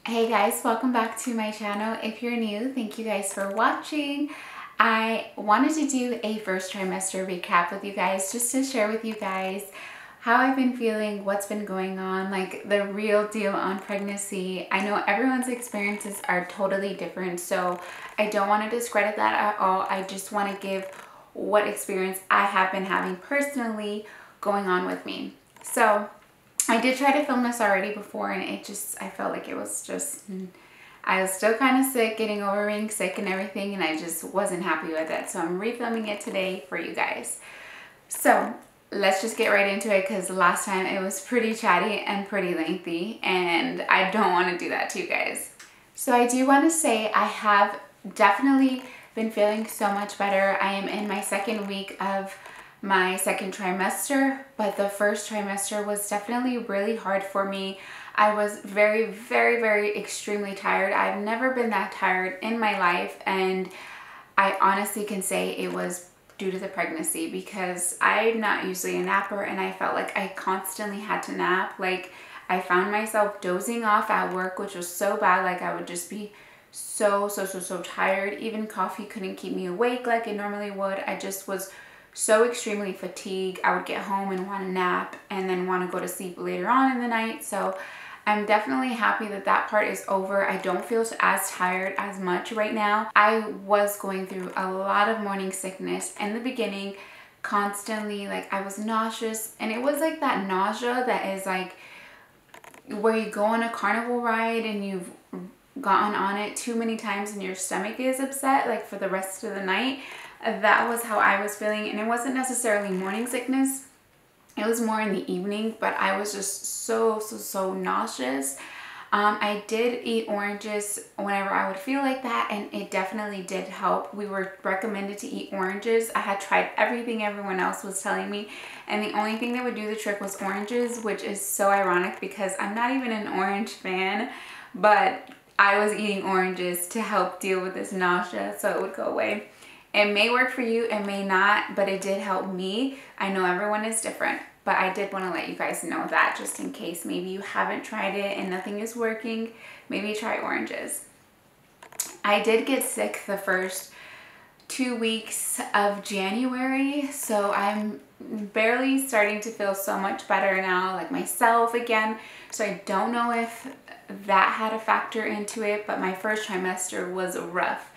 Hey guys, welcome back to my channel. If you're new, thank you guys for watching. I wanted to do a first trimester recap with you guys just to share with you guys how I've been feeling, what's been going on, like the real deal on pregnancy. I know everyone's experiences are totally different, so I don't want to discredit that at all. I just want to give what experience I have been having personally going on with me. So I did try to film this already before, and I felt like it was just, I was still kind of sick, getting over being sick and everything, and I just wasn't happy with it. So I'm refilming it today for you guys. So let's just get right into it, because last time it was pretty chatty and pretty lengthy, and I don't want to do that to you guys. So I do want to say I have definitely been feeling so much better. I am in my second week of my second trimester, but the first trimester was definitely really hard for me. I was very extremely tired. I've never been that tired in my life, and I honestly can say it was due to the pregnancy, because I'm not usually a napper, and I felt like I constantly had to nap. Like, I found myself dozing off at work, which was so bad. Like, I would just be so tired. Even coffee couldn't keep me awake like it normally would. I just was so extremely fatigued. I would get home and want to nap and then want to go to sleep later on in the night. So I'm definitely happy that that part is over. I don't feel as tired as much right now. I was going through a lot of morning sickness in the beginning, constantly. Like, I was nauseous, and it was like that nausea that is like where you go on a carnival ride and you've gotten on it too many times and your stomach is upset like for the rest of the night. That was how I was feeling, and it wasn't necessarily morning sickness. It was more in the evening, but I was just so nauseous. I did eat oranges whenever I would feel like that, and it definitely did help. We were recommended to eat oranges. I had tried everything everyone else was telling me, and the only thing that would do the trick was oranges, which is so ironic because I'm not even an orange fan, but I was eating oranges to help deal with this nausea so it would go away. It may work for you, it may not, but it did help me. I know everyone is different, but I did want to let you guys know that, just in case maybe you haven't tried it and nothing is working. Maybe try oranges. I did get sick the first 2 weeks of January, so I'm barely starting to feel so much better now, like myself again. So I don't know if that had a factor into it, but my first trimester was rough.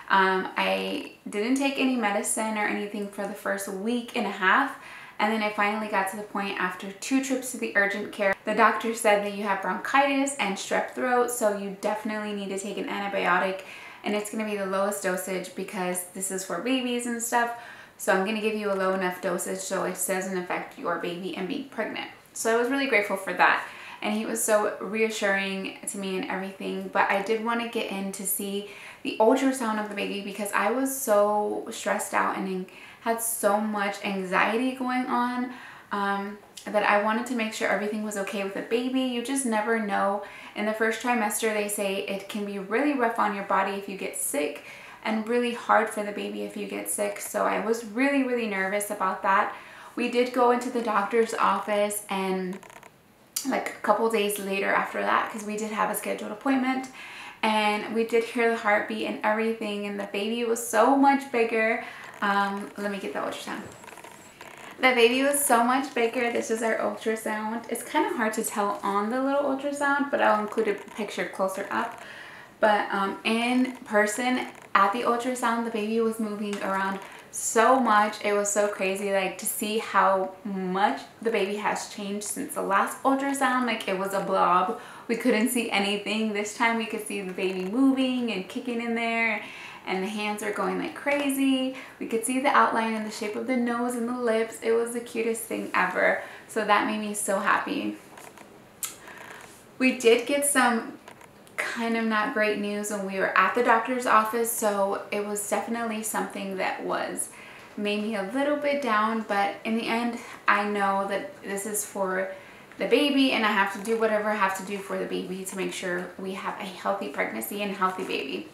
I didn't take any medicine or anything for the first week and a half, and then I finally got to the point after 2 trips to the urgent care. The doctor said that you have bronchitis and strep throat, so you definitely need to take an antibiotic, and it's going to be the lowest dosage because this is for babies and stuff. So I'm going to give you a low enough dosage so it doesn't affect your baby and being pregnant. So I was really grateful for that, and he was so reassuring to me and everything. But I did want to get in to see the ultrasound of the baby because I was so stressed out and had so much anxiety going on that I wanted to make sure everything was okay with the baby. You just never know. In the first trimester, they say it can be really rough on your body if you get sick, and really hard for the baby if you get sick. So I was really nervous about that. We did go into the doctor's office, and like a couple days later after that, because we did have a scheduled appointment, and we did hear the heartbeat and everything, and the baby was so much bigger. Let me get the ultrasound. The baby was so much bigger. This is our ultrasound. It's kind of hard to tell on the little ultrasound, but I'll include a picture closer up. But in person at the ultrasound, the baby was moving around so much. It was so crazy, like, to see how much the baby has changed since the last ultrasound. Like, it was a blob. We couldn't see anything. This time we could see the baby moving and kicking in there, and the hands are going like crazy. We could see the outline and the shape of the nose and the lips. It was the cutest thing ever. So that made me so happy. We did get some kind of not great news when we were at the doctor's office, so it was definitely something that made me a little bit down, but in the end I know that this is for the baby, and I have to do whatever I have to do for the baby to make sure we have a healthy pregnancy and a healthy baby.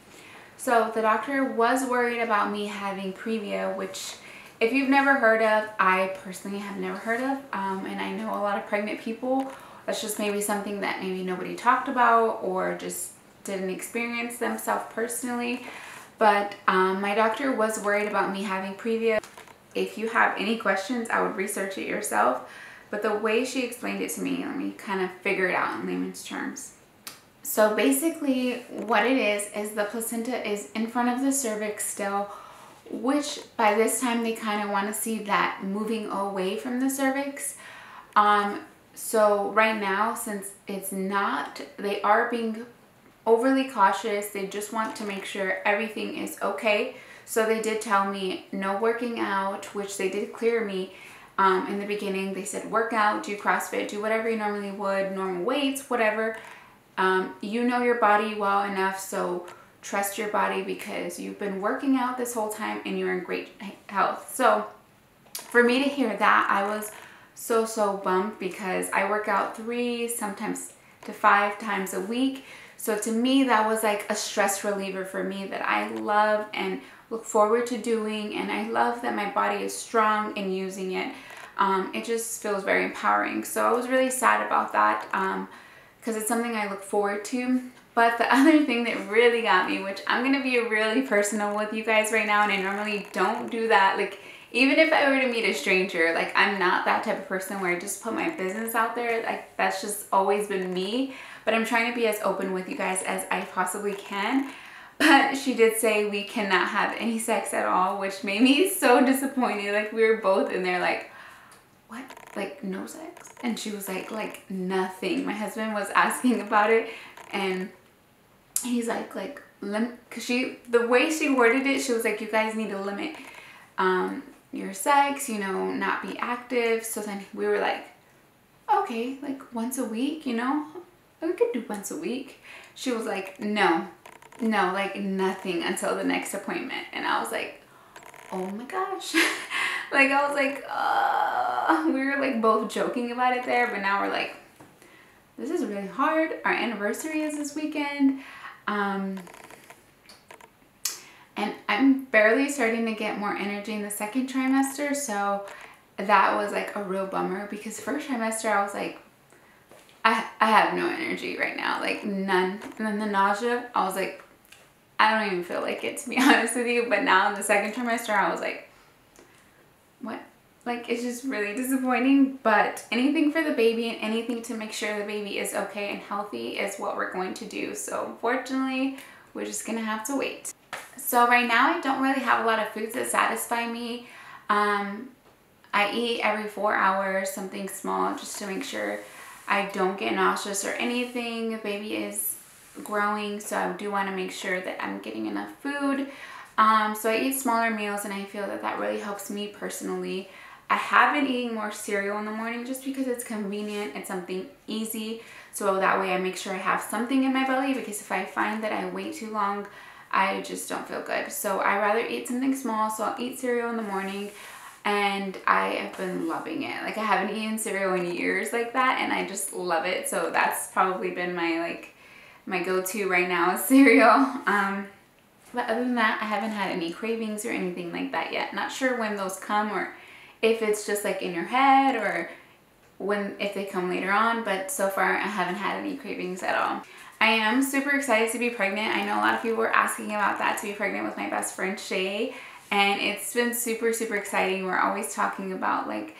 So the doctor was worried about me having Premia, which if you've never heard of, I personally have never heard of, and I know a lot of pregnant people that's just maybe something that maybe nobody talked about or just didn't experience themselves personally. But my doctor was worried about me having Premia. If you have any questions, I would research it yourself. But the way she explained it to me, let me kind of figure it out in layman's terms. So basically what it is the placenta is in front of the cervix still, which by this time they kind of want to see that moving away from the cervix. So right now, since it's not, they are being overly cautious. They just want to make sure everything is okay. So they did tell me no working out, which they did clear me in the beginning. They said work out, do CrossFit, do whatever you normally would, normal weights, whatever. You know your body well enough, so trust your body because you've been working out this whole time and you're in great health. So for me to hear that, I was so bummed because I work out 3, sometimes to 5 times a week. So to me, that was like a stress reliever for me that I love and look forward to doing. And I love that my body is strong in using it. It just feels very empowering. So I was really sad about that because it's something I look forward to. But the other thing that really got me, which I'm going to be really personal with you guys right now, and I normally don't do that. Like, even if I were to meet a stranger, like, I'm not that type of person where I just put my business out there. Like, that's just always been me. But I'm trying to be as open with you guys as I possibly can. But she did say we cannot have any sex at all, which made me so disappointed. Like, we were both in there like, what? Like, no sex? And she was like nothing. My husband was asking about it, and he's like, because the way she worded it, she was like, you guys need to limit your sex, you know, not be active. So then we were like, okay, like once a week, you know, we could do once a week. She was like, no, like nothing until the next appointment. And I was like, oh my gosh. Like, I was like, we were like both joking about it there, but now we're like, this is really hard. Our anniversary is this weekend. And I'm barely starting to get more energy in the second trimester. So that was like a real bummer because first trimester I was like, I have no energy right now, like none. And then the nausea, I was like, I don't even feel like it, to be honest with you. But now in the second trimester, I was like, what? Like, it's just really disappointing. But anything for the baby and anything to make sure the baby is okay and healthy is what we're going to do. So unfortunately, we're just gonna have to wait. So right now I don't really have a lot of foods that satisfy me. I eat every 4 hours something small just to make sure I don't get nauseous or anything. The baby is growing, so I do want to make sure that I'm getting enough food. So I eat smaller meals, and I feel that that really helps me personally. I have been eating more cereal in the morning just because it's convenient. It's something easy, so that way I make sure I have something in my belly, because if I find that I wait too long, I just don't feel good. So I rather eat something small, so I'll eat cereal in the morning, and I have been loving it. Like, I haven't eaten cereal in years like that, and I just love it. So that's probably been my go-to right now is cereal. But other than that, I haven't had any cravings or anything like that yet. Not sure when those come, or if it's just like in your head, or if they come later on, but so far I haven't had any cravings at all. I am super excited to be pregnant. I know a lot of people were asking about that, to be pregnant with my best friend Shay, and it's been super exciting. We're always talking about like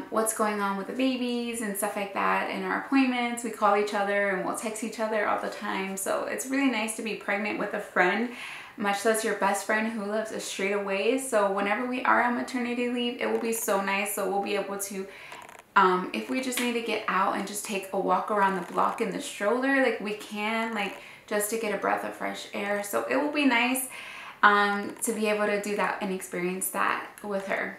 what's going on with the babies and stuff like that in our appointments. We call each other and we'll text each other all the time. So it's really nice to be pregnant with a friend, much less your best friend who lives a straight away. So whenever we are on maternity leave, it will be so nice. So we'll be able to, if we just need to get out and just take a walk around the block in the stroller, like we can, like just to get a breath of fresh air. So it will be nice to be able to do that and experience that with her.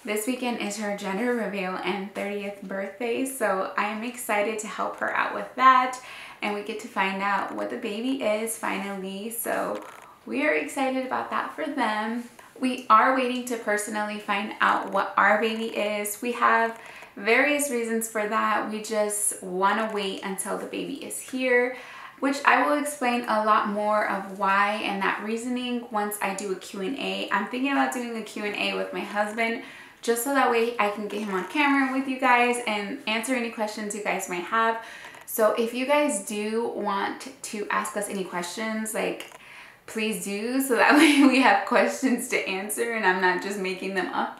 This weekend is her gender reveal and 30th birthday, so I am excited to help her out with that, and we get to find out what the baby is finally, so we are excited about that for them. We are waiting to personally find out what our baby is. We have various reasons for that. We just want to wait until the baby is here, which I will explain a lot more of why and that reasoning once I do a Q&A. I'm thinking about doing a Q&A with my husband just so that way I can get him on camera with you guys and answer any questions you guys might have. So if you guys do want to ask us any questions, like, please do, so that way we have questions to answer and I'm not just making them up.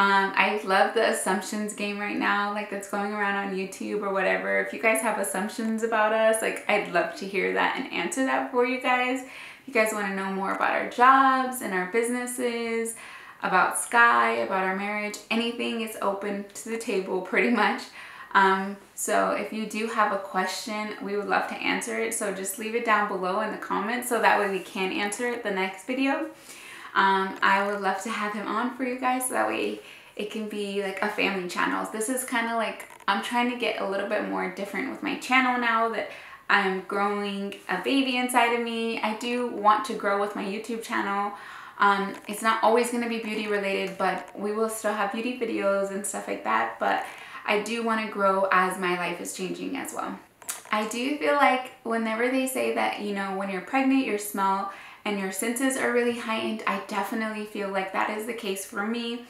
I love the assumptions game right now, like that's going around on YouTube or whatever. If you guys have assumptions about us, like I'd love to hear that and answer that for you guys. If you guys want to know more about our jobs and our businesses, about Sky, about our marriage, anything is open to the table pretty much. So if you do have a question, we would love to answer it. So just leave it down below in the comments so that way we can answer it the next video. I would love to have him on for you guys so that way it can be like a family channel. This is kind of like, I'm trying to get a little bit more different with my channel now that I'm growing a baby inside of me. I do want to grow with my YouTube channel. It's not always going to be beauty related, but we will still have beauty videos and stuff like that. But I do want to grow as my life is changing as well. I do feel like whenever they say that, you know, when you're pregnant, your smell and your senses are really heightened, I definitely feel like that is the case for me.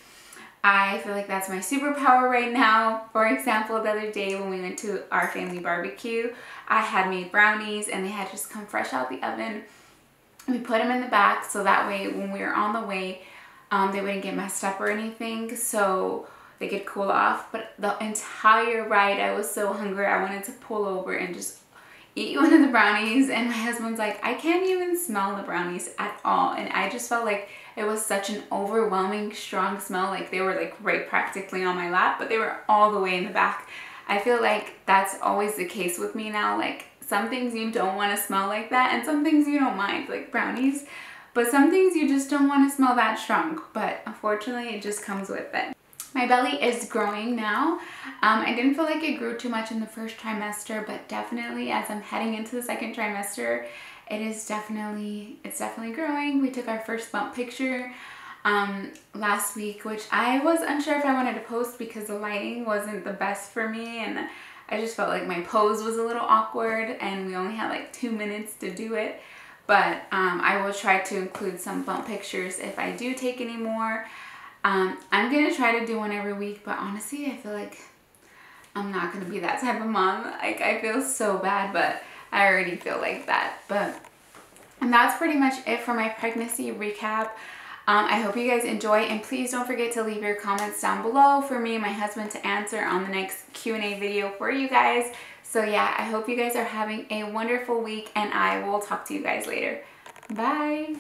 I feel like that's my superpower right now. For example, the other day when we went to our family barbecue, I had made brownies and they had just come fresh out the oven. We put them in the back so that way when we were on the way, they wouldn't get messed up or anything, so they could cool off. But the entire ride, I was so hungry, I wanted to pull over and just eat one of the brownies, and my husband's like, I can't even smell the brownies at all. And I just felt like it was such an overwhelming strong smell, like they were like right practically on my lap, but they were all the way in the back. I feel like that's always the case with me now. Like some things you don't want to smell like that and some things you don't mind, like brownies, but some things you just don't want to smell that strong. But unfortunately it just comes with it. My belly is growing now. I didn't feel like it grew too much in the first trimester, but definitely as I'm heading into the second trimester, it's definitely growing. We took our first bump picture last week, which I was unsure if I wanted to post because the lighting wasn't the best for me, and I just felt like my pose was a little awkward and we only had like 2 minutes to do it. But I will try to include some bump pictures if I do take any more. I'm gonna try to do one every week, but honestly I feel like I'm not gonna be that type of mom. Like I feel so bad, but I already feel like that. And that's pretty much it for my pregnancy recap. I hope you guys enjoy, and please don't forget to leave your comments down below for me and my husband to answer on the next Q&A video for you guys. So yeah, I hope you guys are having a wonderful week, and I will talk to you guys later. Bye!